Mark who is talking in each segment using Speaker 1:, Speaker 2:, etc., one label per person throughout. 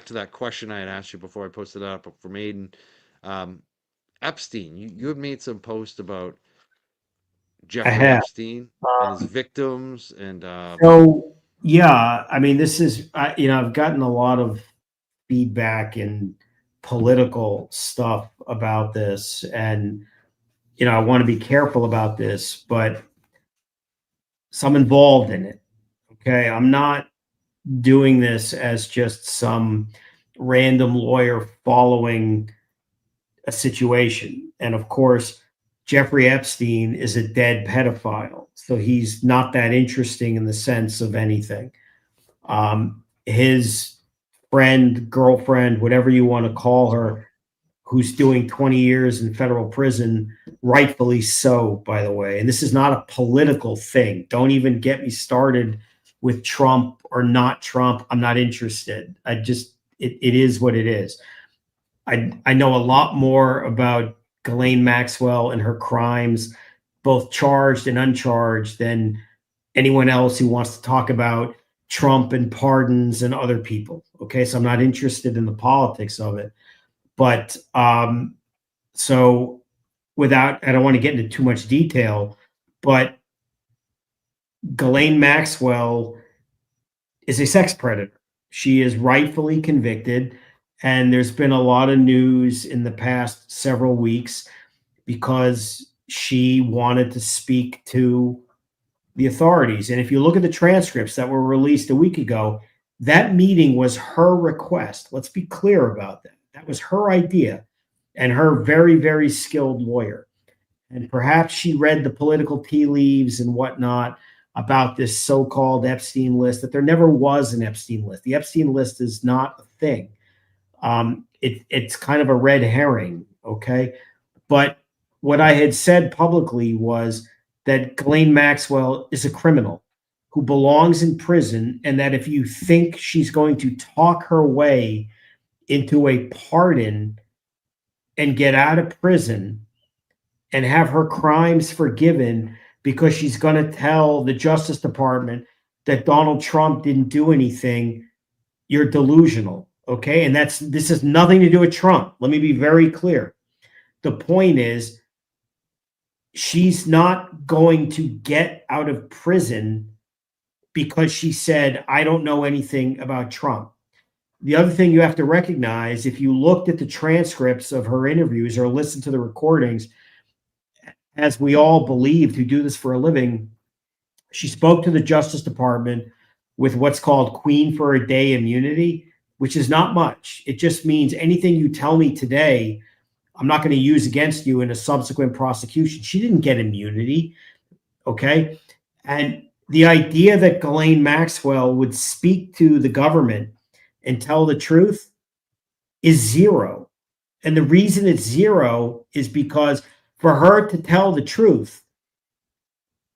Speaker 1: to that question I had asked you before I posted that up from Aidan. Um, Epstein, you had made some post about
Speaker 2: I
Speaker 1: Jeffrey
Speaker 2: have.
Speaker 1: Epstein and his victims, and
Speaker 2: So yeah, I mean, this is I've gotten a lot of feedback and political stuff about this, and I want to be careful about this, but so I'm involved in it. Okay, I'm not doing this as just some random lawyer following a situation. And of course, Jeffrey Epstein is a dead pedophile, so he's not that interesting in the sense of anything. His friend, girlfriend, whatever you want to call her, who's doing 20 years in federal prison, rightfully so, by the way. And this is not a political thing. Don't even get me started with Trump or not Trump. I'm not interested. It is what it is. I know a lot more about Ghislaine Maxwell and her crimes, both charged and uncharged, than anyone else who wants to talk about Trump and pardons and other people. Okay, so I'm not interested in the politics of it. But so I don't want to get into too much detail, but Ghislaine Maxwell is a sex predator. She is rightfully convicted, and there's been a lot of news in the past several weeks because she wanted to speak to the authorities. And if you look at the transcripts that were released a week ago, that meeting was her request. Let's be clear about that. That was her idea and her very, very skilled lawyer. And perhaps she read the political tea leaves and whatnot about this so-called Epstein list, that there never was an Epstein list. The Epstein list is not a thing. It's kind of a red herring, okay? But what I had said publicly was that Ghislaine Maxwell is a criminal who belongs in prison, and that if you think she's going to talk her way into a pardon and get out of prison and have her crimes forgiven because she's going to tell the Justice Department that Donald Trump didn't do anything, you're delusional, okay? And this has nothing to do with Trump. Let me be very clear. The point is, she's not going to get out of prison because she said, I don't know anything about Trump. The other thing you have to recognize, if you looked at the transcripts of her interviews or listened to the recordings, as we all believed who do this for a living, she spoke to the Justice Department with what's called Queen for a Day immunity, which is not much. It just means anything you tell me today, I'm not going to use against you in a subsequent prosecution. She didn't get immunity, okay? And the idea that Ghislaine Maxwell would speak to the government and tell the truth is zero. And the reason it's zero is because for her to tell the truth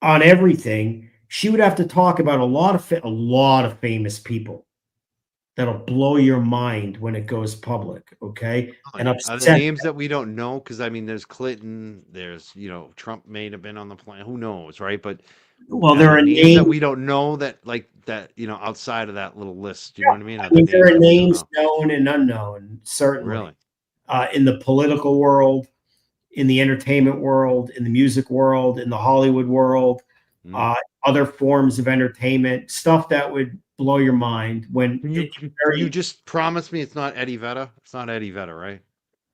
Speaker 2: on everything, she would have to talk about a lot of famous people that'll blow your mind when it goes public, okay? And
Speaker 1: are the
Speaker 2: upset.
Speaker 1: names that we don't know? Because I mean, there's Clinton, there's Trump may have been on the plane. Who knows, right? But
Speaker 2: Well,
Speaker 1: are
Speaker 2: there
Speaker 1: there
Speaker 2: are
Speaker 1: names that
Speaker 2: names.
Speaker 1: we don't know that outside of that little list? Do you know
Speaker 2: Yeah,
Speaker 1: what I mean?
Speaker 2: I
Speaker 1: Are there
Speaker 2: mean, there
Speaker 1: names
Speaker 2: are
Speaker 1: that we don't
Speaker 2: names
Speaker 1: know?
Speaker 2: known and unknown, certainly,
Speaker 1: Really?
Speaker 2: in the political world, in the entertainment world, in the music world, in the Hollywood world,
Speaker 1: Mm.
Speaker 2: uh, other forms of entertainment, stuff that would blow your mind
Speaker 1: Can you just promise me it's not Eddie Vedder? It's not Eddie Vedder, right?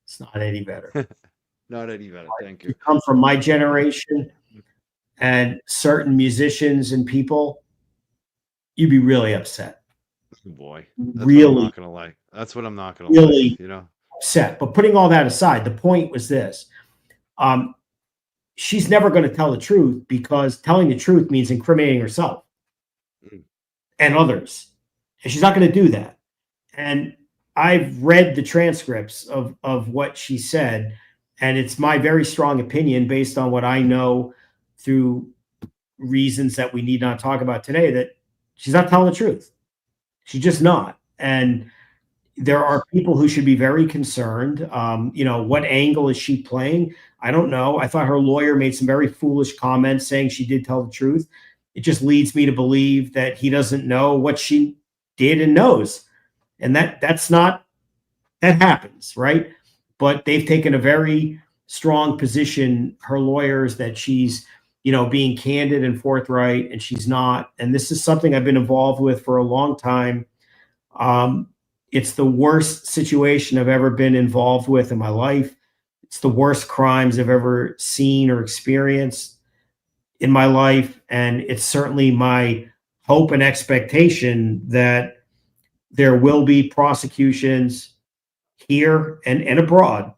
Speaker 2: it's not any better.
Speaker 1: Not Eddie Vedder. Thank
Speaker 2: You
Speaker 1: you.
Speaker 2: come from my generation and certain musicians and people, you'd be really upset,
Speaker 1: Oh, boy, that's what I'm
Speaker 2: really,
Speaker 1: not gonna like. That's what I'm not gonna like.
Speaker 2: really
Speaker 1: You know.
Speaker 2: upset. But putting all that aside, the point was this. Um, she's never going to tell the truth because telling the truth means incriminating herself
Speaker 1: Mm.
Speaker 2: and others. And she's not going to do that. And I've read the transcripts of what she said, and it's my very strong opinion based on what I know through reasons that we need not talk about today that she's not telling the truth. She's just not. And there are people who should be very concerned. What angle is she playing? I don't know. I thought her lawyer made some very foolish comments saying she did tell the truth. It just leads me to believe that he doesn't know what she did and knows. And that's not, that happens, right? But they've taken a very strong position, her lawyers, that she's, being candid and forthright, and she's not. And this is something I've been involved with for a long time. Um, it's the worst situation I've ever been involved with in my life. It's the worst crimes I've ever seen or experienced in my life. And it's certainly my hope and expectation that there will be prosecutions here and abroad,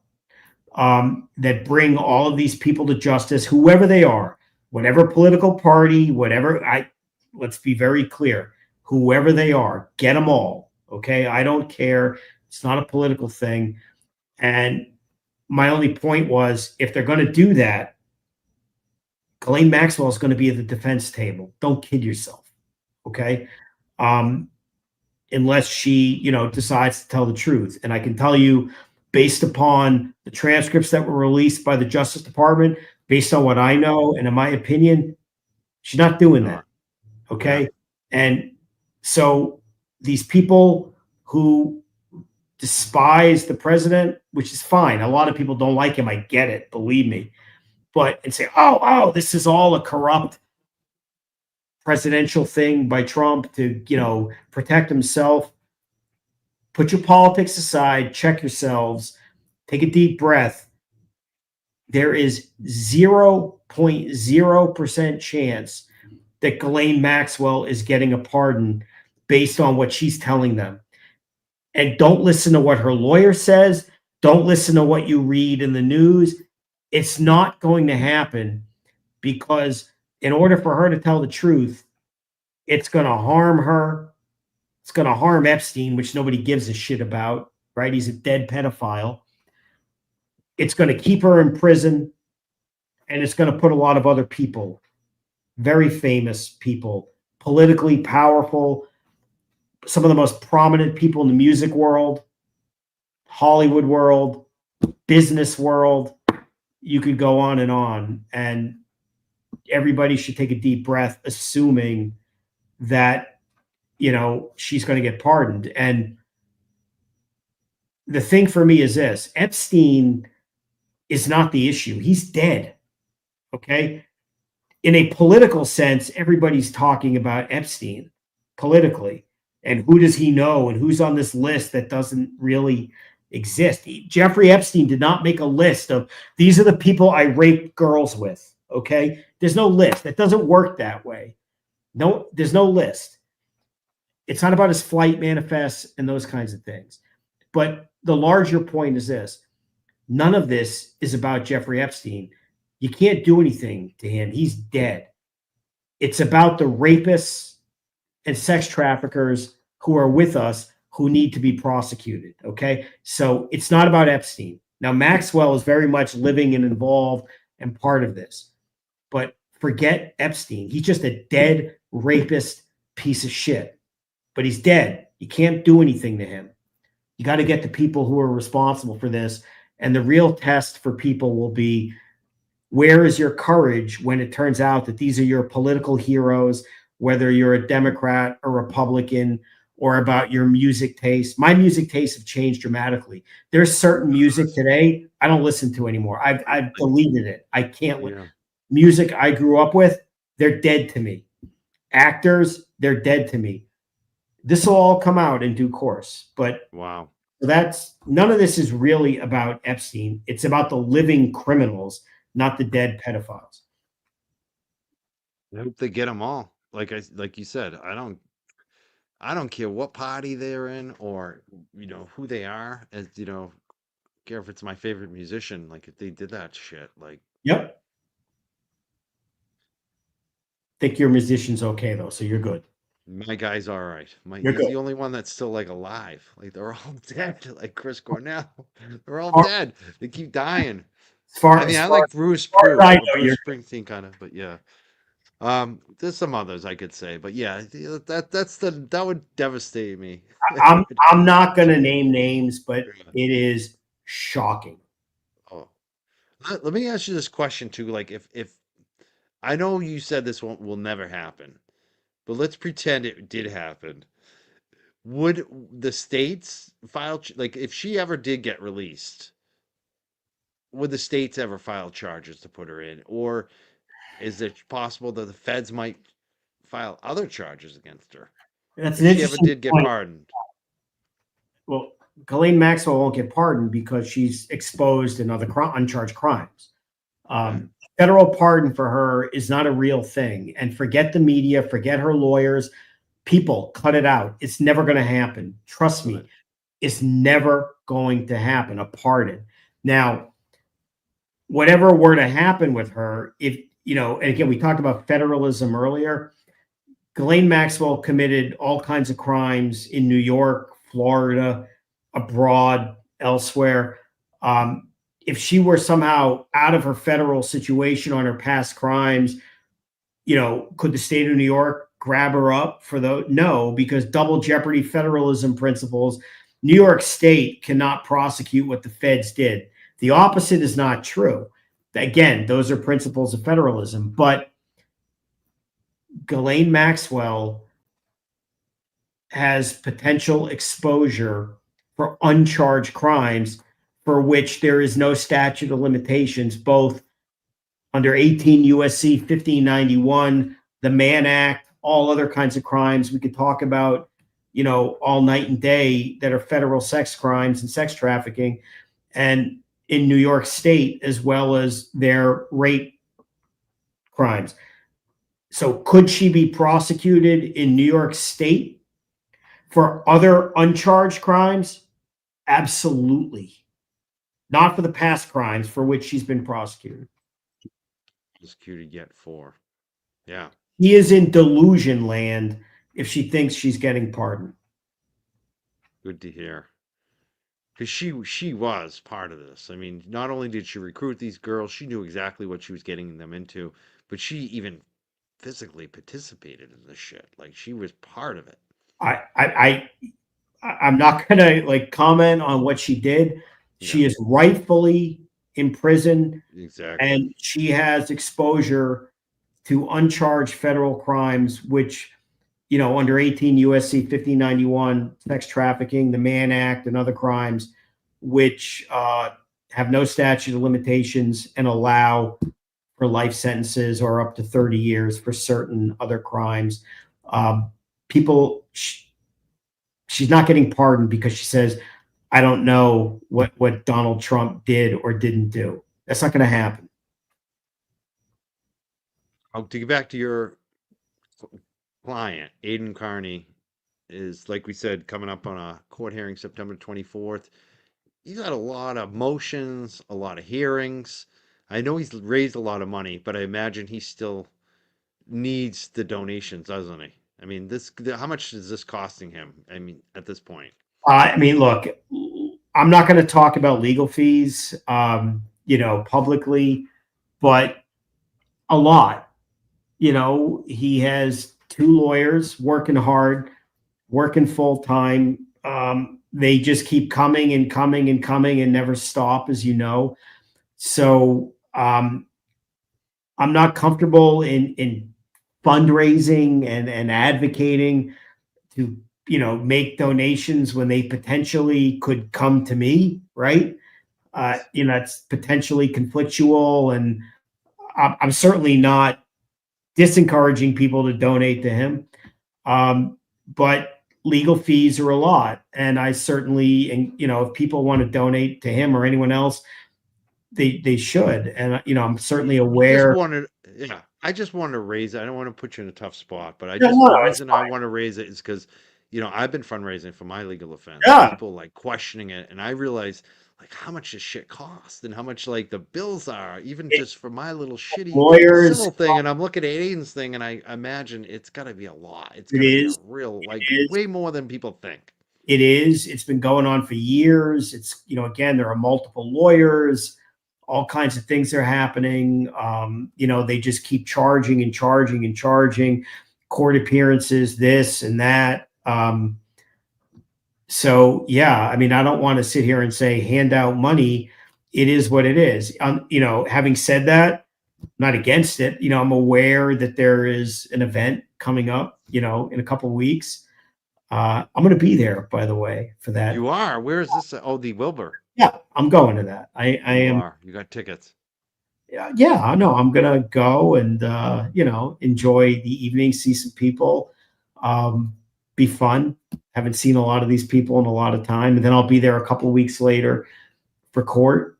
Speaker 2: that bring all of these people to justice, whoever they are, whatever political party, whatever. Let's be very clear, whoever they are, get them all. Okay, I don't care. It's not a political thing. And my only point was, if they're going to do that, Ghislaine Maxwell is going to be at the defense table. Don't kid yourself. Okay. Um, Unless she, decides to tell the truth. And I can tell you, based upon the transcripts that were released by the Justice Department, based on what I know, and in my opinion, she's not doing that. Okay. And so these people who despise the president, which is fine. A lot of people don't like him. I get it. Believe me. And say, oh, this is all a corrupt presidential thing by Trump to, protect himself. Put your politics aside, check yourselves, take a deep breath. There is 0.0% chance that Ghislaine Maxwell is getting a pardon based on what she's telling them. And don't listen to what her lawyer says. Don't listen to what you read in the news. It's not going to happen, because in order for her to tell the truth, it's going to harm her. It's going to harm Epstein, which nobody gives a shit about, right? He's a dead pedophile. It's going to keep her in prison, and it's going to put a lot of other people, very famous people, politically powerful, some of the most prominent people in the music world, Hollywood world, business world. You could go on, and everybody should take a deep breath, assuming that, she's going to get pardoned. And the thing for me is this: Epstein is not the issue. He's dead. Okay. In a political sense, everybody's talking about Epstein politically, and who does he know, and who's on this list that doesn't really exist. Jeffrey Epstein did not make a list of, these are the people I raped girls with. Okay. There's no list. That doesn't work that way. No, there's no list. It's not about his flight manifests and those kinds of things. But the larger point is this: none of this is about Jeffrey Epstein. You can't do anything to him. He's dead. It's about the rapists and sex traffickers who are with us, who need to be prosecuted. Okay. So it's not about Epstein. Now, Maxwell is very much living and involved and part of this, but forget Epstein. He's just a dead rapist piece of shit, but he's dead. You can't do anything to him. You got to get the people who are responsible for this. And the real test for people will be, where is your courage when it turns out that these are your political heroes, whether you're a Democrat or Republican, or about your music taste. My music tastes have changed dramatically. There's certain music today I don't listen to anymore. I've deleted it. I can't. Yeah. Music I grew up with, they're dead to me. Actors, they're dead to me. This will all come out in due course. But
Speaker 1: wow,
Speaker 2: that's, none of this is really about Epstein. It's about the living criminals, not the dead pedophiles.
Speaker 1: I hope they get them all. Like you said, I don't care what party they're in, or who they are. As care if it's my favorite musician. Like, if they did that shit, like,
Speaker 2: yep. Think your musician's okay though, so you're good.
Speaker 1: My guy's all right. He's the only one that's still like alive. Like, they're all dead. Like Chris Cornell, they're all dead. They keep dying. I like Bruce Springsteen kind of, but yeah. There's some others I could say, but yeah, that would devastate me.
Speaker 2: I'm not gonna name names, but it is shocking.
Speaker 1: Oh, let me ask you this question too. Like, if I know you said this will never happen, but let's pretend it did happen. would the states file, like, if she ever did get released, would the states ever file charges to put her in? Or is it possible that the feds might file other charges against her
Speaker 2: That's
Speaker 1: if
Speaker 2: an
Speaker 1: she ever
Speaker 2: interesting
Speaker 1: did get
Speaker 2: point.
Speaker 1: pardoned?
Speaker 2: Well, Ghislaine Maxwell won't get pardoned because she's exposed in other uncharged crimes.
Speaker 1: Okay.
Speaker 2: Federal pardon for her is not a real thing. And forget the media, forget her lawyers. People, cut it out. It's never going to happen. Trust me, it's never going to happen. A pardon. Now, whatever were to happen with her, if you know, and again, we talked about federalism earlier. Ghislaine Maxwell committed all kinds of crimes in New York, Florida, abroad, elsewhere. If she were somehow out of her federal situation on her past crimes, you know, could the state of New York grab her up for the no, because double jeopardy federalism principles, New York State cannot prosecute what the feds did. The opposite is not true. Again, those are principles of federalism, but Ghislaine Maxwell has potential exposure for uncharged crimes for which there is no statute of limitations, both under 18 USC 1591, the Mann Act, all other kinds of crimes we could talk about, you know, all night and day that are federal sex crimes and sex trafficking, and in New York State, as well as their rape crimes. So could she be prosecuted in New York State for other uncharged crimes? Absolutely. Not for the past crimes for which she's been prosecuted.
Speaker 1: Prosecuted yet for. Yeah.
Speaker 2: He is in delusion land if she thinks she's getting pardoned.
Speaker 1: Good to hear. Because she was part of this. I mean, not only did she recruit these girls, she knew exactly what she was getting them into, but she even physically participated in this shit. Like, she was part of it.
Speaker 2: I'm not gonna like comment on what she did. She is rightfully in prison.
Speaker 1: Exactly.
Speaker 2: And she has exposure to uncharged federal crimes, which, you know, under 18 USC 1591, sex trafficking, the Mann Act, and other crimes, which have no statute of limitations and allow for life sentences or up to 30 years for certain other crimes. She's not getting pardoned because she says, I don't know what Donald Trump did or didn't do. That's not going to happen.
Speaker 1: To get back to your client, Aidan Kearney, is, like we said, coming up on a court hearing September 24th. He's got a lot of motions, a lot of hearings. I know he's raised a lot of money, but I imagine he still needs the donations, doesn't he? I mean, how much is this costing him? I mean, at this point.
Speaker 2: I mean, look, I'm not going to talk about legal fees, you know, publicly, but a lot. You know, he has 2 lawyers working hard, working full time. They just keep coming and coming and coming and never stop, as you know. So I'm not comfortable in fundraising and advocating to, you know, make donations when they potentially could come to me, right? You know, it's potentially conflictual, and I'm certainly not disencouraging people to donate to him. But legal fees are a lot. And I certainly, and, you know, if people want to donate to him or anyone else, they should. And, you know, I'm certainly aware.
Speaker 1: I just wanted to raise it. I don't want to put you in a tough spot, but the reason I want to raise it is because, you know, I've been fundraising for my legal offense.
Speaker 2: Yeah.
Speaker 1: People like questioning it. And I realize, like, how much this shit costs and how much, like, the bills are, even just for my little shitty
Speaker 2: lawyers
Speaker 1: civil thing. And I'm looking at Aiden's thing, and I imagine it's got to be a lot. It's got to be a real, like, way more than people think.
Speaker 2: It is. It's been going on for years. It's, you know, again, there are multiple lawyers, all kinds of things are happening. You know, they just keep charging and charging and charging, court appearances, this and that. So, yeah, I mean, I don't want to sit here and say hand out money. It is what it is. You know, having said that, I'm not against it. You know, I'm aware that there is an event coming up, you know, in a couple of weeks. I'm going to be there, by the way, for that.
Speaker 1: You are? Where is this? Oh, the Wilbur.
Speaker 2: Yeah, I'm going to that. I am.
Speaker 1: You got tickets.
Speaker 2: Yeah, I know. I'm going to go and, enjoy the evening, see some people, be fun. Haven't seen a lot of these people in a lot of time. And then I'll be there a couple of weeks later for court.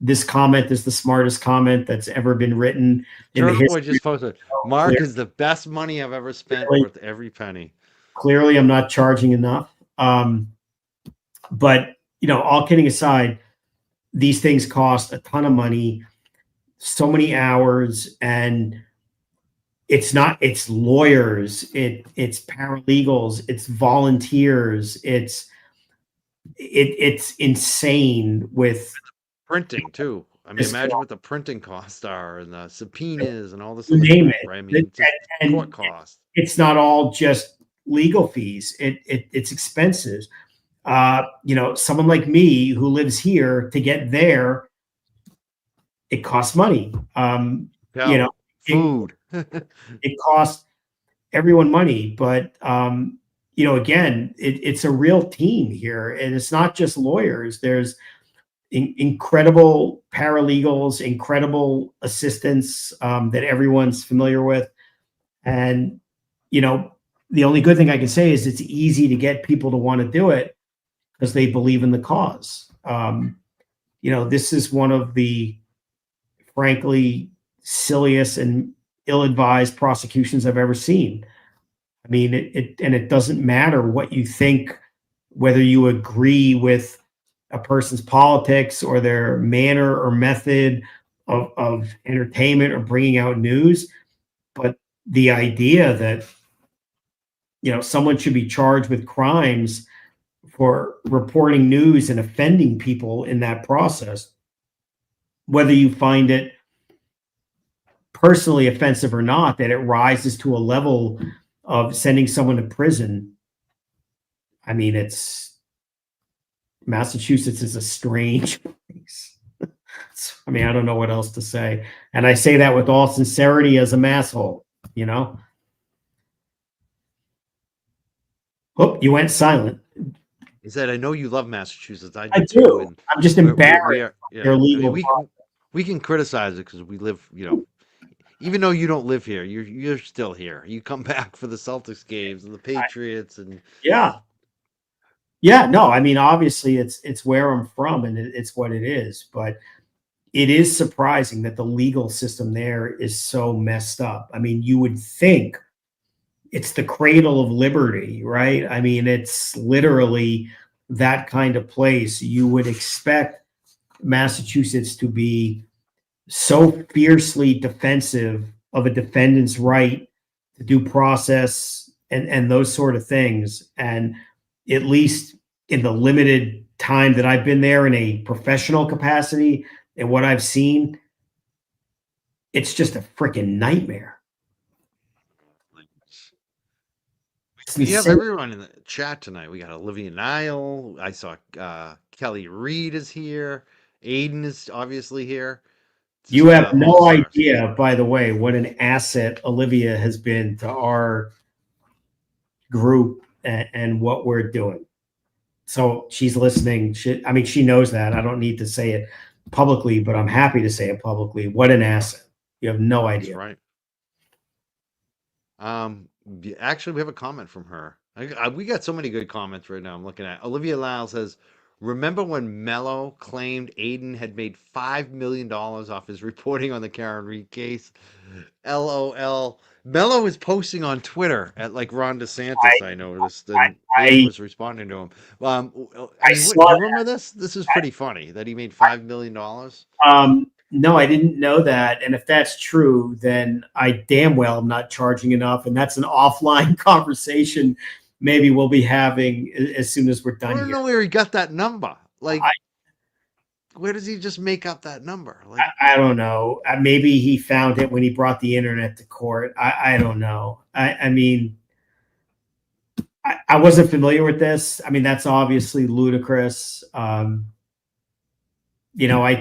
Speaker 2: This comment is the smartest comment that's ever been written in the
Speaker 1: Turtleboy
Speaker 2: history.
Speaker 1: just posted, Mark is the best money I've ever spent, worth every penny.
Speaker 2: Clearly, I'm not charging enough. But, all kidding aside, these things cost a ton of money, so many hours, and it's lawyers, it's paralegals, it's volunteers, it's insane with
Speaker 1: printing too. I mean, imagine what the printing costs are and the subpoenas and all this
Speaker 2: other
Speaker 1: stuff.
Speaker 2: Right?
Speaker 1: I mean, just court costs.
Speaker 2: It's not all just legal fees. It's expenses. Someone like me who lives here, to get there, it costs money.
Speaker 1: Food.
Speaker 2: It costs everyone money, but again, it's a real team here, and it's not just lawyers. There's incredible paralegals, incredible assistants that everyone's familiar with, and the only good thing I can say is it's easy to get people to want to do it because they believe in the cause. This is one of the, frankly, silliest and ill-advised prosecutions I've ever seen. I mean, it doesn't matter what you think, whether you agree with a person's politics or their manner or method of entertainment or bringing out news, but the idea that someone should be charged with crimes for reporting news and offending people in that process, whether you find it personally offensive or not, that it rises to a level of sending someone to prison. I mean, Massachusetts is a strange place. I mean, I don't know what else to say. And I say that with all sincerity as a masshole, Oh, you went silent.
Speaker 1: He said, I know you love Massachusetts. I
Speaker 2: do.
Speaker 1: too. And
Speaker 2: I'm just embarrassed.
Speaker 1: We can criticize it because we live, even though you don't live here, you're still here. You come back for the Celtics games and the Patriots and
Speaker 2: no, I mean, obviously it's where I'm from and it's what it is, but it is surprising that the legal system there is so messed up. I mean, you would think it's the cradle of liberty, right? I mean, it's literally that kind of place. You would expect Massachusetts to be so fiercely defensive of a defendant's right to due process and those sort of things. And at least in the limited time that I've been there in a professional capacity and what I've seen, it's just a freaking nightmare.
Speaker 1: We have everyone in the chat tonight. We got Olivia Nile. I saw Kelly Reed is here. Aidan is obviously here.
Speaker 2: You have no idea, by the way, what an asset Olivia has been to our group and what we're doing. So she's listening. She knows that. I don't need to say it publicly, but I'm happy to say it publicly. What an asset. You have no idea.
Speaker 1: That's right. Actually, we have a comment from her. We got so many good comments right now. I'm looking at Olivia Lyle says, remember when Mello claimed Aidan had made $5 million off his reporting on the Karen Reed case? LOL. Mello is posting on Twitter at like Ron DeSantis, I noticed, and Aidan was responding to him. Do you remember this? This is pretty funny that he made $5 million.
Speaker 2: No, I didn't know that. And if that's true, then I damn well am not charging enough. And that's an offline conversation maybe we'll be having as soon as we're done.
Speaker 1: I don't know where he got that number. Like, where does he just make up that number? Like,
Speaker 2: I don't know. Maybe he found it when he brought the internet to court. I don't know. I mean, I wasn't familiar with this. I mean, that's obviously ludicrous. I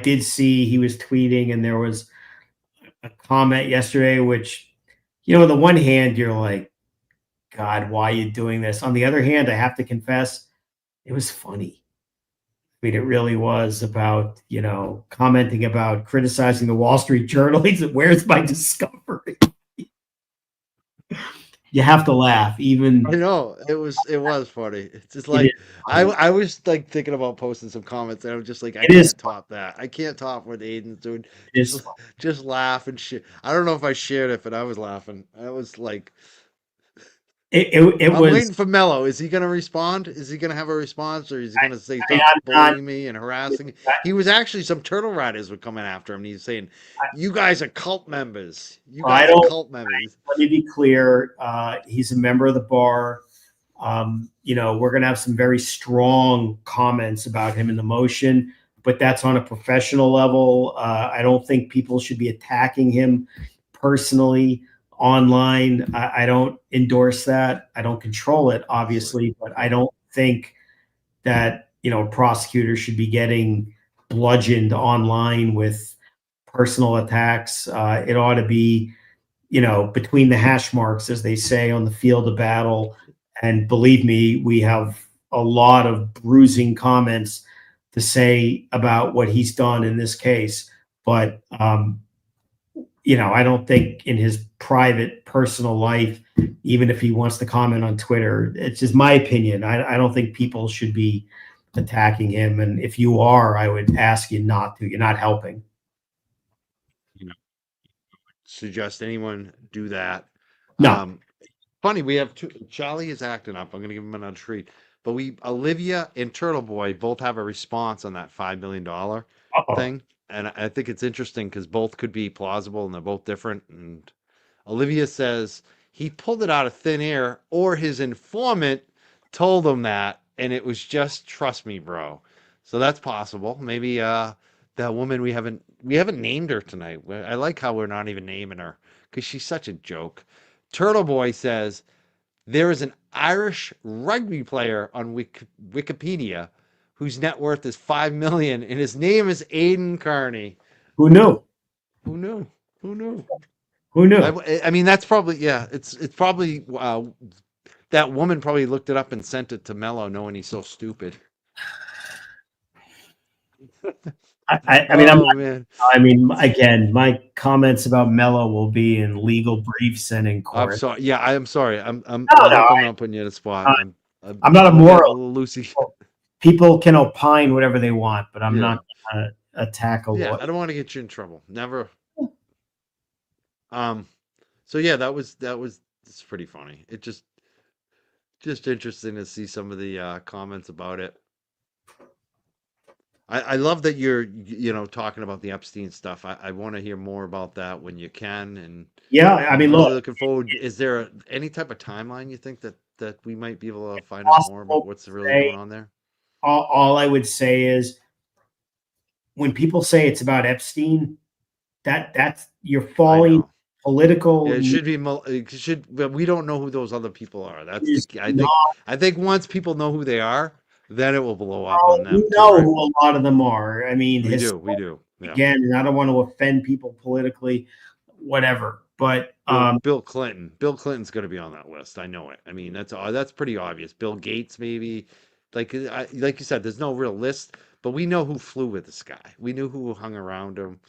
Speaker 2: did see he was tweeting and there was a comment yesterday, which, on the one hand, you're like, God, why are you doing this? On the other hand, I have to confess, it was funny. I mean, it really was about, commenting about criticizing the Wall Street Journal. He said, "Where's my discovery?" You have to laugh, even.
Speaker 1: I know it was funny. It's just
Speaker 2: It is
Speaker 1: like
Speaker 2: funny.
Speaker 1: I was like thinking about posting some comments, and I'm just like, I
Speaker 2: It is
Speaker 1: can't
Speaker 2: funny.
Speaker 1: top that. I can't top what Aiden's doing.
Speaker 2: It is funny.
Speaker 1: Just laugh and shit. I don't know if I shared it, but I was laughing. I was like,
Speaker 2: It
Speaker 1: I'm
Speaker 2: was.
Speaker 1: waiting for Mello. Is he going to respond? Is he going to have a response, or is he going to say
Speaker 2: I mean,
Speaker 1: stop
Speaker 2: I'm not.
Speaker 1: bullying me and harassing me? He was actually, some turtle riders were coming after him. And he's saying, "You guys are cult members. You
Speaker 2: I
Speaker 1: guys are
Speaker 2: don't.
Speaker 1: cult members."
Speaker 2: Let me be clear. He's a member of the bar. We're going to have some very strong comments about him in the motion, but that's on a professional level. I don't think people should be attacking him personally online. I don't endorse that. I don't control it, obviously, but I don't think that, a prosecutor should be getting bludgeoned online with personal attacks. It ought to be, between the hash marks, as they say, on the field of battle. And believe me, we have a lot of bruising comments to say about what he's done in this case. But, I don't think in his private, personal life, even if he wants to comment on Twitter, it's just my opinion. I don't think people should be attacking him. And if you are, I would ask you not to. You're not helping.
Speaker 1: Suggest anyone do that.
Speaker 2: No.
Speaker 1: Funny, we have two. Charlie is acting up. I'm going to give him another treat. But Olivia and Turtleboy both have a response on that $5 million thing. And I think it's interesting because both could be plausible and they're both different. And Olivia says he pulled it out of thin air, or his informant told him that. And it was just, trust me, bro. So that's possible. Maybe that woman, we haven't named her tonight. I like how we're not even naming her because she's such a joke. Turtle Boy says there is an Irish rugby player on Wikipedia whose net worth is 5 million, and his name is Aidan Kearney.
Speaker 2: Who knew?
Speaker 1: Who knew? Who knew?
Speaker 2: Who knew?
Speaker 1: I mean, that's probably, yeah. It's probably that woman probably looked it up and sent it to Mello, knowing he's so stupid.
Speaker 2: Again, my comments about Mello will be in legal briefs and in court.
Speaker 1: I'm sorry. Yeah, I am sorry. I'm not putting you in a spot.
Speaker 2: I'm not a moral.
Speaker 1: Lucy.
Speaker 2: People can opine whatever they want, but I'm not going to attack a lawyer.
Speaker 1: Yeah, I don't want to get you in trouble. Never. So yeah, it's pretty funny. It just interesting to see some of the comments about it. I love that you're talking about the Epstein stuff. I want to hear more about that when you can. And
Speaker 2: yeah, I mean,
Speaker 1: really
Speaker 2: look,
Speaker 1: looking forward. Is there any type of timeline you think that we might be able to find out more about what's really going on there?
Speaker 2: All I would say is, when people say it's about Epstein, that's you're falling political.
Speaker 1: Yeah, it should be. But we don't know who those other people are. I think once people know who they are, then it will blow up on them.
Speaker 2: We know who a lot of them are. I mean,
Speaker 1: we do. Yeah.
Speaker 2: Again, and I don't want to offend people politically, whatever. But
Speaker 1: Bill Clinton's going to be on that list. I know it. I mean, that's pretty obvious. Bill Gates, maybe. Like you said, there's no real list, but we know who flew with this guy. We knew who hung around him.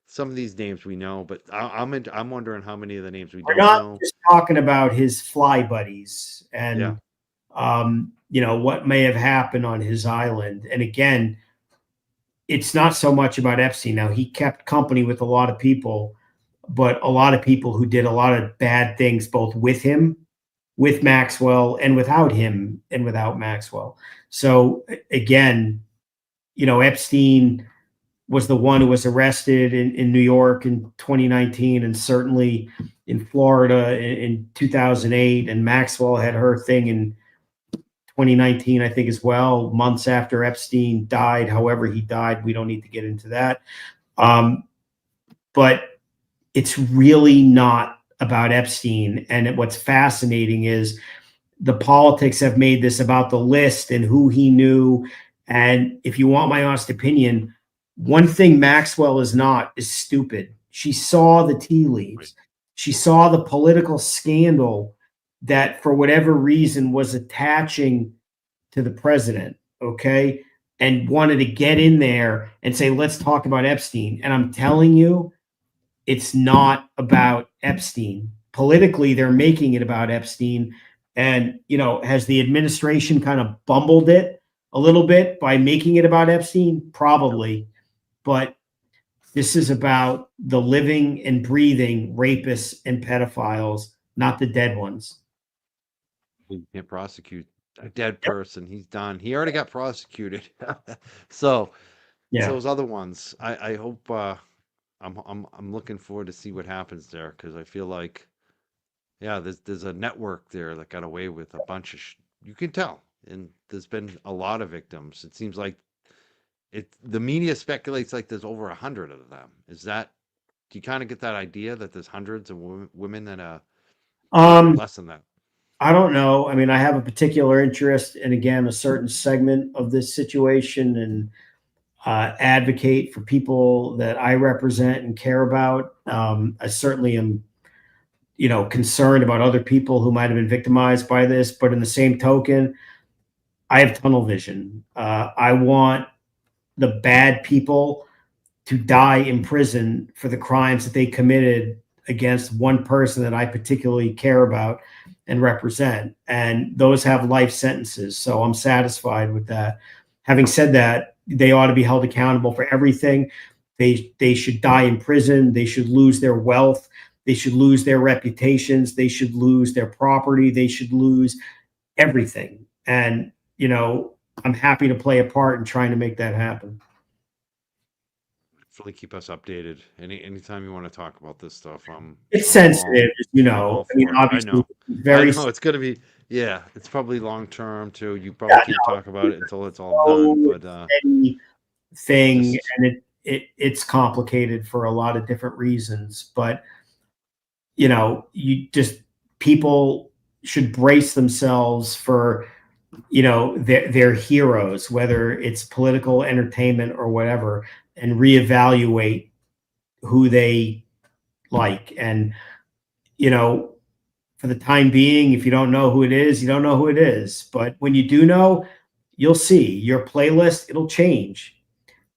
Speaker 1: Some of these names we know, but I'm wondering how many of the names we don't know.
Speaker 2: We're not just talking about his fly buddies and what may have happened on his island. And again, it's not so much about Epstein. Now, he kept company with a lot of people, but a lot of people who did a lot of bad things, both with him, with Maxwell, and without him, and without Maxwell. So again, Epstein was the one who was arrested in New York in 2019, and certainly in Florida in 2008. And Maxwell had her thing in 2019, I think, as well, months after Epstein died. However he died, we don't need to get into that. But it's really not about Epstein. And what's fascinating is the politics have made this about the list and who he knew. And if you want my honest opinion, one thing Maxwell is not is stupid. She saw the tea leaves. She saw the political scandal that for whatever reason was attaching to the president, okay, and wanted to get in there and say, let's talk about Epstein. And I'm telling you, it's not about Epstein. Politically, they're making it about Epstein. And, has the administration kind of bumbled it a little bit by making it about Epstein? Probably. But this is about the living and breathing rapists and pedophiles, not the dead ones.
Speaker 1: You can't prosecute a dead person. He's done. He already got prosecuted. So those other ones, I hope I'm looking forward to see what happens there, because I feel like, yeah, there's a network there that got away with a bunch of you can tell, and there's been a lot of victims. It seems like the media speculates like there's over 100 of them. Do you kind of get that idea that there's hundreds of women that less than that?
Speaker 2: I don't know. I mean, I have a particular interest in, again, a certain segment of this situation, and advocate for people that I represent and care about. I certainly am, concerned about other people who might have been victimized by this. But in the same token, I have tunnel vision. I want the bad people to die in prison for the crimes that they committed against one person that I particularly care about and represent. And those have life sentences. So I'm satisfied with that. Having said that, they ought to be held accountable for everything. They should die in prison. They should lose their wealth. They should lose their reputations. They should lose their property. They should lose everything. And, I'm happy to play a part in trying to make that happen.
Speaker 1: Really keep us updated. Anytime you want to talk about this stuff,
Speaker 2: it's sensitive, obviously,
Speaker 1: I know it's going to be. Yeah, it's probably long term too. You probably can't talk about it until it's all done. But
Speaker 2: thing, and it's complicated for a lot of different reasons. But people should brace themselves for their heroes, whether it's political, entertainment, or whatever, and reevaluate who they like. And for the time being, if you don't know who it is, you don't know who it is. But when you do know, you'll see your playlist, it'll change.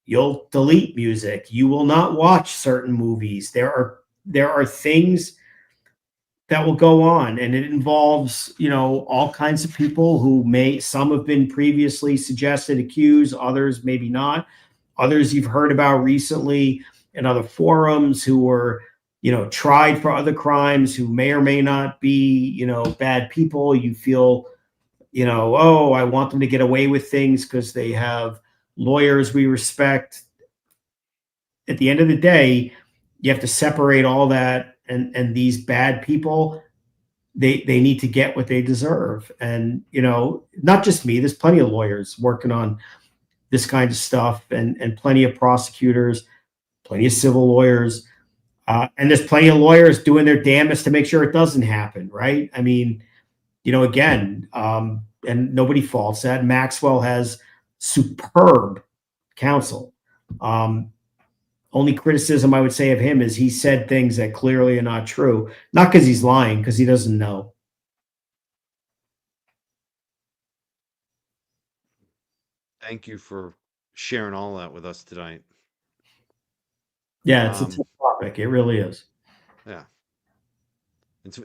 Speaker 2: You'll delete music. You will not watch certain movies. There are things that will go on, and it involves, all kinds of people who some have been previously suggested, accused, others maybe not. Others you've heard about recently in other forums who were, tried for other crimes, who may or may not be, bad people. You feel, oh, I want them to get away with things because they have lawyers we respect. At the end of the day, you have to separate all that, and these bad people, they need to get what they deserve. And, not just me, there's plenty of lawyers working on this kind of stuff, and plenty of prosecutors, plenty of civil lawyers. And there's plenty of lawyers doing their damnedest to make sure it doesn't happen. Right. I mean, again, and nobody faults that. Maxwell has superb counsel. Only criticism I would say of him is he said things that clearly are not true, not because he's lying, because he doesn't know.
Speaker 1: Thank you for sharing all that with us tonight.
Speaker 2: Yeah, it's a tough topic. It really is.
Speaker 1: Yeah. It's,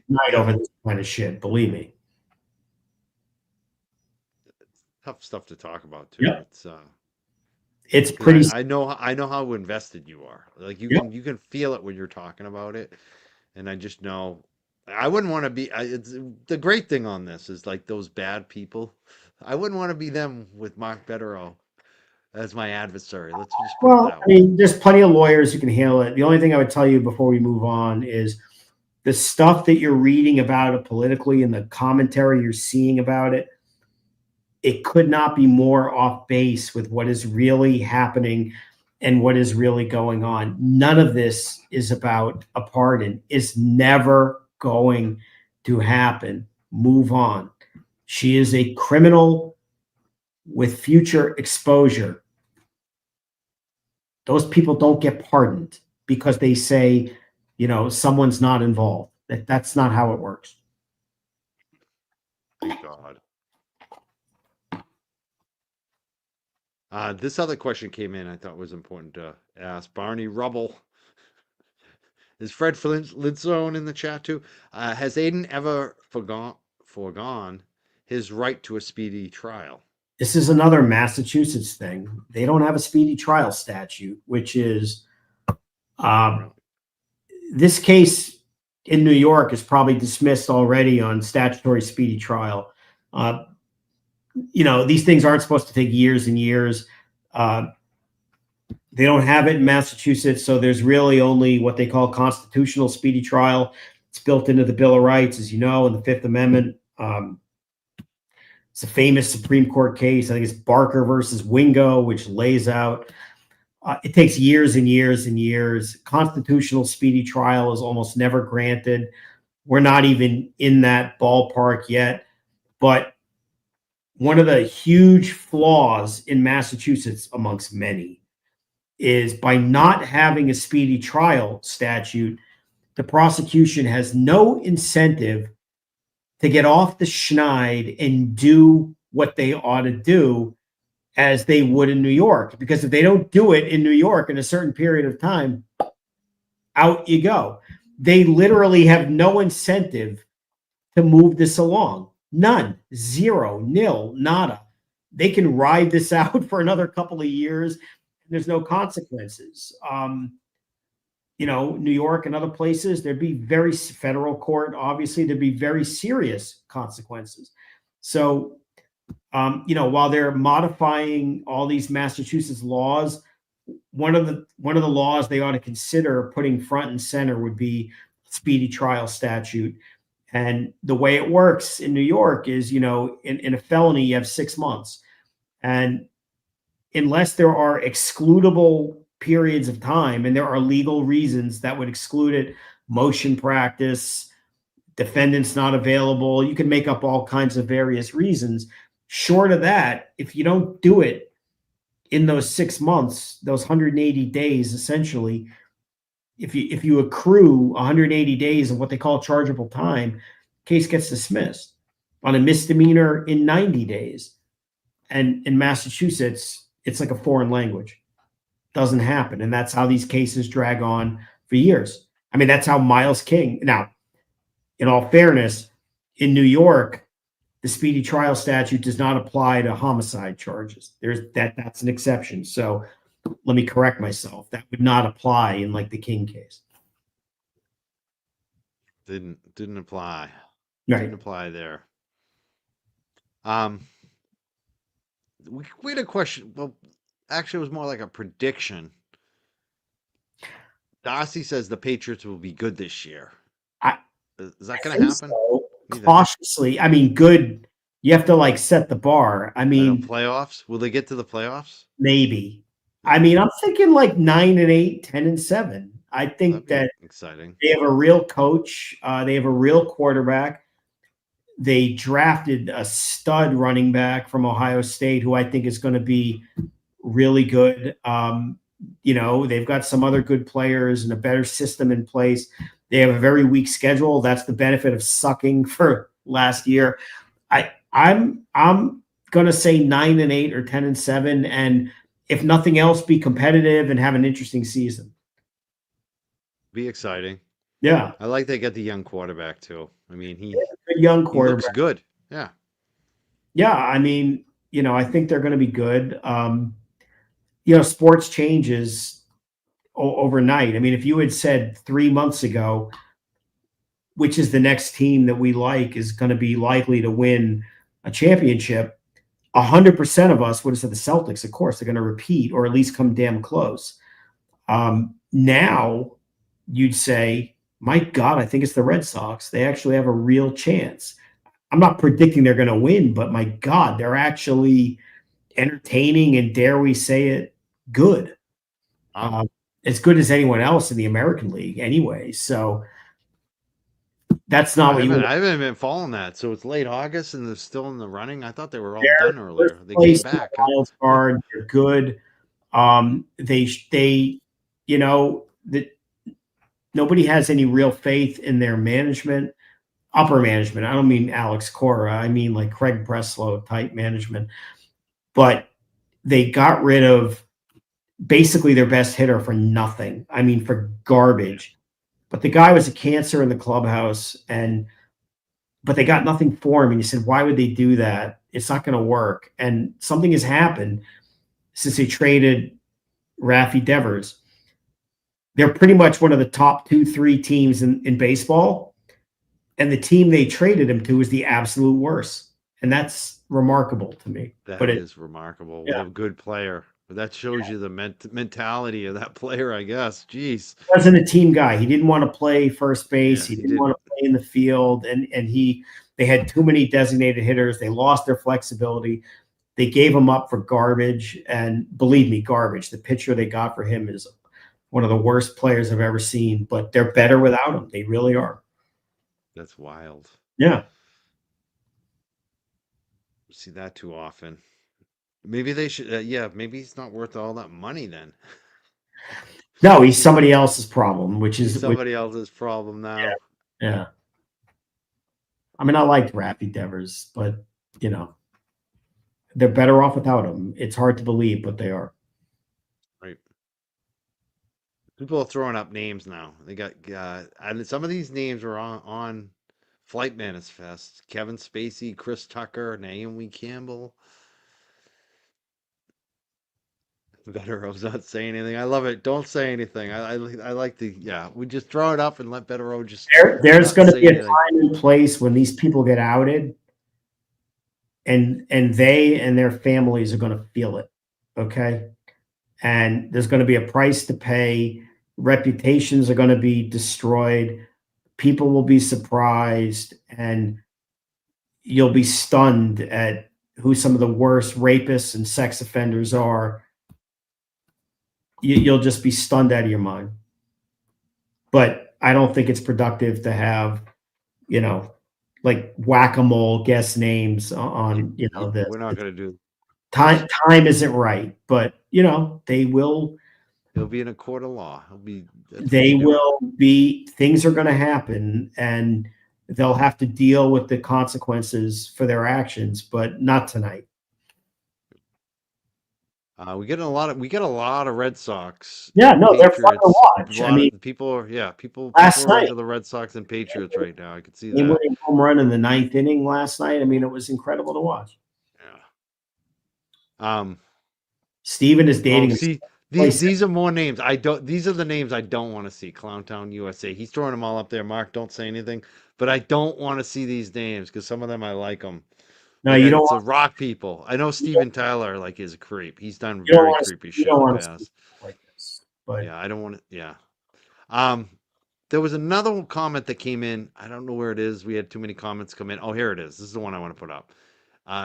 Speaker 2: night over this kind of shit, believe me.
Speaker 1: Tough stuff to talk about too.
Speaker 2: Yeah.
Speaker 1: It's
Speaker 2: pretty.
Speaker 1: I know how invested you are. Like you can feel it when you're talking about it, and I just know I wouldn't want to be. It's the great thing on this is like those bad people. I wouldn't want to be them with Mark Bederow as my adversary. Let's just put it that way.
Speaker 2: I mean, there's plenty of lawyers who can handle it. The only thing I would tell you before we move on is the stuff that you're reading about it politically and the commentary you're seeing about it. It could not be more off base with what is really happening and what is really going on. None of this is about a pardon. It's never going to happen. Move on. She is a criminal with future exposure. Those people don't get pardoned because they say, someone's not involved. That's not how it works.
Speaker 1: This other question came in I thought was important to ask. Barney Rubble. Is Fred Flintstone in the chat too? Has Aidan ever foregone his right to a speedy trial?
Speaker 2: This is another Massachusetts thing. They don't have a speedy trial statute, which is this case in New York is probably dismissed already on statutory speedy trial. These things aren't supposed to take years and years. They don't have it in Massachusetts, so there's really only what they call constitutional speedy trial. It's built into the Bill of Rights, as you know, in the Fifth Amendment. It's a famous Supreme Court case. I think it's Barker versus Wingo, which lays out it takes years and years and years. Constitutional speedy trial is almost never granted. We're not even in that ballpark yet. But one of the huge flaws in Massachusetts, amongst many, is by not having a speedy trial statute, the prosecution has no incentive to get off the schneid and do what they ought to do as they would in New York. Because if they don't do it in New York in a certain period of time, out you go. They literally have no incentive to move this along. None. Zero. Nil. Nada. They can ride this out for another couple of years. There's no consequences. New York and other places, there'd be federal court, obviously, there'd be very serious consequences. So, while they're modifying all these Massachusetts laws, one of the laws they ought to consider putting front and center would be speedy trial statute. And the way it works in New York is, in a felony, you have 6 months. And unless there are excludable periods of time, and there are legal reasons that would exclude it, motion practice, defendants not available, you can make up all kinds of various reasons. Short of that, if you don't do it in those 6 months, those 180 days, essentially, if you accrue 180 days of what they call chargeable time, case gets dismissed on a misdemeanor in 90 days. And in Massachusetts, it's like a foreign language. Doesn't happen. And that's how these cases drag on for years. I mean, that's how Miles King. Now, in all fairness, in New York, the speedy trial statute does not apply to homicide charges. That's an exception. So let me correct myself. That would not apply in like the King case.
Speaker 1: Didn't apply.
Speaker 2: Right.
Speaker 1: Didn't apply there. We had a question. Well, actually, it was more like a prediction. Darcy says the Patriots will be good this year. Is that going to happen?
Speaker 2: So. Cautiously. I mean, good. You have to set the bar. I mean,
Speaker 1: playoffs. Will they get to the playoffs?
Speaker 2: Maybe. I mean, I'm thinking 9-8, 10-7. I think that
Speaker 1: exciting.
Speaker 2: They have a real coach. They have a real quarterback. They drafted a stud running back from Ohio State who I think is going to be really good. They've got some other good players and a better system in place. They have a very weak schedule. That's the benefit of sucking for last year. I'm going to say 9-8 or 10-7, and if nothing else, be competitive and have an interesting season.
Speaker 1: Be exciting.
Speaker 2: Yeah,
Speaker 1: I like they get the young quarterback too. I mean, he's
Speaker 2: a young quarterback.
Speaker 1: He looks good. Yeah.
Speaker 2: Yeah, I mean, I think they're going to be good. Sports changes overnight. I mean, if you had said 3 months ago, which is the next team that we like is going to be likely to win a championship, 100% of us would have said the Celtics. Of course, they're going to repeat or at least come damn close. Now you'd say, my God, I think it's the Red Sox. They actually have a real chance. I'm not predicting they're going to win, but my God, they're actually entertaining and, dare we say it, good. As good as anyone else in the American League anyway. So that's not
Speaker 1: I haven't been following that. So it's late August and they're still in the running. I thought they were all done earlier. They came back.
Speaker 2: Wild card, they're good. Nobody has any real faith in their management, upper management. I don't mean Alex Cora. I mean like Craig Breslow type management. But they got rid of basically their best hitter for nothing. I mean, for garbage. But the guy was a cancer in the clubhouse, but they got nothing for him. And you said, why would they do that? It's not going to work. And something has happened since they traded Raffy Devers. They're pretty much one of the top 2-3 teams in baseball. And the team they traded him to is the absolute worst. And that's remarkable to me.
Speaker 1: That is remarkable with a good player. But that shows you the mentality of that player, I guess. Jeez.
Speaker 2: He wasn't a team guy. He didn't want to play first base. He didn't want to play in the field. And they had too many designated hitters. They lost their flexibility. They gave him up for garbage. And believe me, garbage. The pitcher they got for him is one of the worst players I've ever seen. But they're better without him. They really are.
Speaker 1: That's wild.
Speaker 2: Yeah.
Speaker 1: See that too often. Maybe they should. Maybe he's not worth all that money then.
Speaker 2: No, he's somebody else's problem,
Speaker 1: He's somebody else's problem now.
Speaker 2: Yeah. I mean, I liked Raffy Devers, but they're better off without him. It's hard to believe, but they are.
Speaker 1: Right. People are throwing up names now. They got and some of these names were on Flight Manifest. Kevin Spacey, Chris Tucker, Naomi Campbell. Bederow's not saying anything. I love it. Don't say anything. I like we just throw it up and let Bederow just.
Speaker 2: There's going to be a time and place when these people get outed, and they and their families are going to feel it. Okay, and there's going to be a price to pay. Reputations are going to be destroyed. People will be surprised, and you'll be stunned at who some of the worst rapists and sex offenders are. You'll just be stunned out of your mind. But I don't think it's productive to have, like whack-a-mole guess names on, this.
Speaker 1: We're not going to do.
Speaker 2: Time isn't right, but they will.
Speaker 1: It'll be in a court of law.
Speaker 2: Things are going to happen, and they'll have to deal with the consequences for their actions, but not tonight.
Speaker 1: We get a lot of Red Sox.
Speaker 2: Yeah, no, they're fun to watch. I mean,
Speaker 1: people are into the Red Sox and Patriots right now. I could see that.
Speaker 2: Winning home run in the 9th inning last night. I mean, it was incredible to watch.
Speaker 1: Yeah.
Speaker 2: Steven is dating.
Speaker 1: These are more names. These are the names I don't want to see. Clowntown USA. He's throwing them all up there. Mark, don't say anything. But I don't want to see these names because some of them I like them.
Speaker 2: No, you don't.
Speaker 1: It's rock people. I know Steven Tyler is a creep. He's done very creepy shit in the past.
Speaker 2: Like this, but
Speaker 1: yeah, I don't want to. Yeah. There was another comment that came in. I don't know where it is. We had too many comments come in. Oh, here it is. This is the one I want to put up.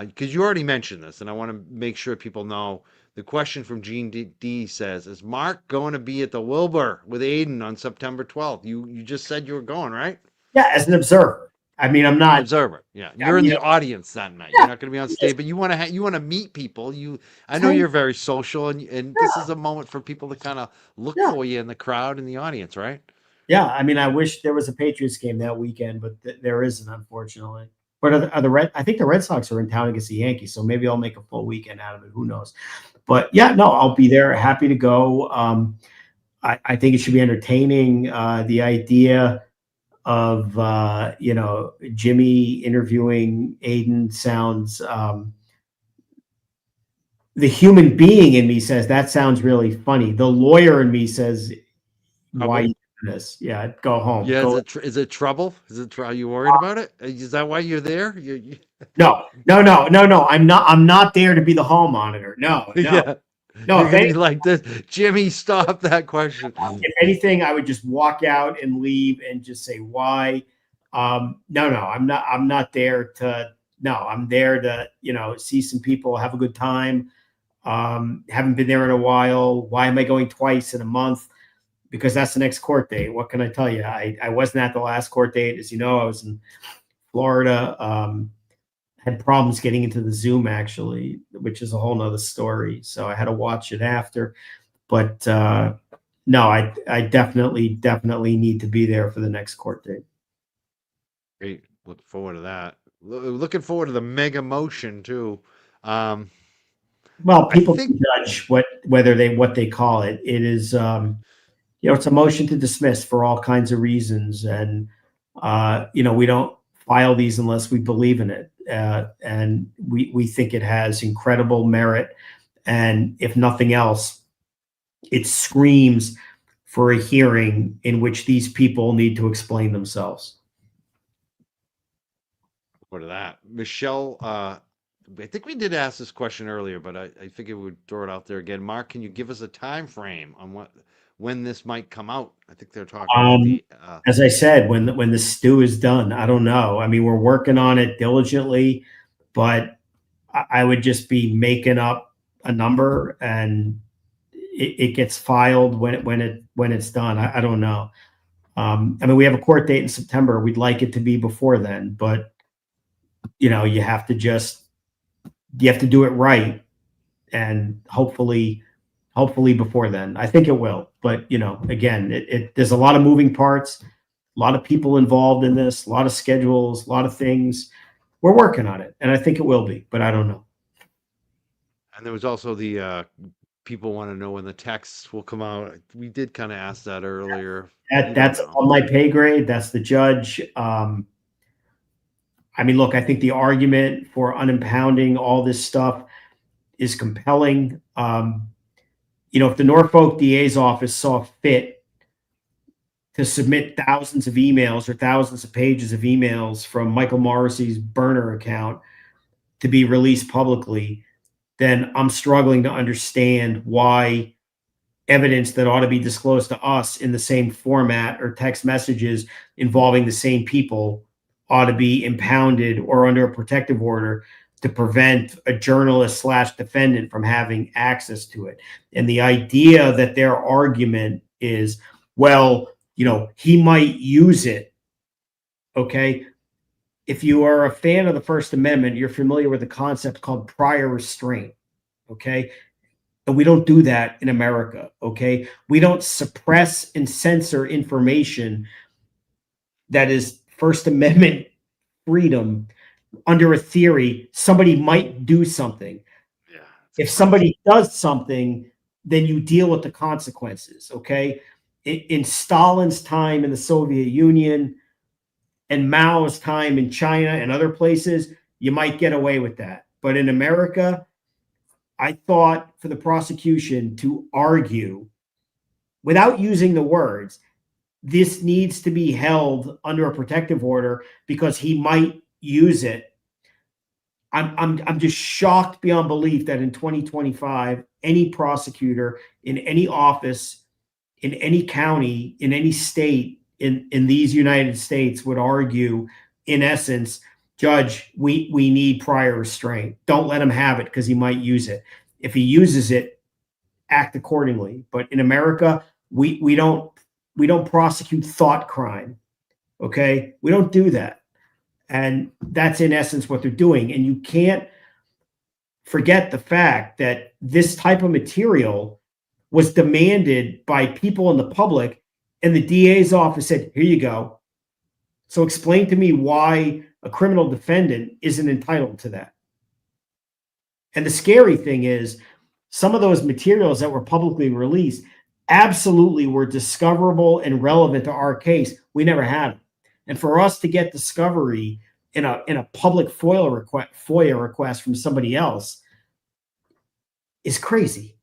Speaker 1: Because you already mentioned this, and I want to make sure people know. The question from Gene D says, "Is Mark going to be at the Wilbur with Aidan on September 12th?" You just said you were going, right?
Speaker 2: Yeah, as an observer. I mean, I'm not
Speaker 1: an observer. Yeah, you're in the audience that night. You're not going to be on stage, but you want to meet people. I know you're very social, and this is a moment for people to kind of look for you in the crowd in the audience, right?
Speaker 2: Yeah, I mean, I wish there was a Patriots game that weekend, but there isn't, unfortunately. But I think the Red Sox are in town against the Yankees, so maybe I'll make a full weekend out of it. Who knows? But yeah, no, I'll be there. Happy to go. I think it should be entertaining. The idea of Jimmy interviewing Aidan sounds. The human being in me says that sounds really funny. The lawyer in me says, "Why you do this?" Yeah, go home.
Speaker 1: Yeah, is it trouble? Are you worried about it? Is that why you're there?
Speaker 2: No. I'm not there to be the hall monitor. No.
Speaker 1: Yeah. No, if like this, Jimmy, stop that question.
Speaker 2: If anything, I would just walk out and leave and just say why. No, I'm not there to. No, I'm there to see some people, have a good time. Haven't been there in a while. Why am I going twice in a month? Because that's the next court date. What can I tell you? I wasn't at the last court date, as you know. I was in Florida. Had problems getting into the Zoom, actually, which is a whole nother story. So I had to watch it after. But no, I definitely need to be there for the next court date.
Speaker 1: Great. Look forward to that. Looking forward to the mega motion, too.
Speaker 2: Well, people can judge what they call it. It is, it's a motion to dismiss for all kinds of reasons, and we don't file these unless we believe in it, and we think it has incredible merit, and if nothing else, it screams for a hearing in which these people need to explain themselves.
Speaker 1: What of that, Michelle? I think we did ask this question earlier, but I figured we would throw it out there again. Mark, can you give us a time frame on when this might come out? I think they're talking about the.
Speaker 2: As I said, when the stew is done, I don't know. I mean, we're working on it diligently, but I would just be making up a number, and it gets filed when it's done. I don't know. I mean, we have a court date in September. We'd like it to be before then, but you have to do it right, and hopefully before then. I think it will, but again, there's a lot of moving parts, a lot of people involved in this, a lot of schedules, a lot of things. We're working on it, and I think it will be, but I don't know.
Speaker 1: And there was also the people want to know when the texts will come out. We did kind of ask that earlier.
Speaker 2: That's on my pay grade. That's the judge. I mean, look, I think the argument for unimpounding all this stuff is compelling. If the Norfolk DA's office saw fit to submit thousands of emails or thousands of pages of emails from Michael Morrissey's burner account to be released publicly, then I'm struggling to understand why evidence that ought to be disclosed to us in the same format or text messages involving the same people ought to be impounded or under a protective order to prevent a journalist / defendant from having access to it. And the idea that their argument is, well, he might use it. Okay. If you are a fan of the First Amendment, you're familiar with a concept called prior restraint. Okay. And we don't do that in America. Okay. We don't suppress and censor information that is First Amendment freedom under a theory somebody might do something. Yeah, if somebody does something, then you deal with the consequences. Okay. In Stalin's time in the Soviet Union and Mao's time in China and other places, you might get away with that. But in America, I thought for the prosecution to argue without using the words, this needs to be held under a protective order because he might use it. I'm just shocked beyond belief that in 2025, any prosecutor in any office, in any county, in any state in these United States would argue, in essence, Judge, we need prior restraint. Don't let him have it because he might use it. If he uses it, act accordingly. But in America, we don't prosecute thought crime. Okay, we don't do that. And that's in essence what they're doing. And you can't forget the fact that this type of material was demanded by people in the public, and the DA's office said, here you go. So explain to me why a criminal defendant isn't entitled to that. And the scary thing is some of those materials that were publicly released absolutely were discoverable and relevant to our case. We never had them. And for us to get discovery in a public FOIA request from somebody else is crazy.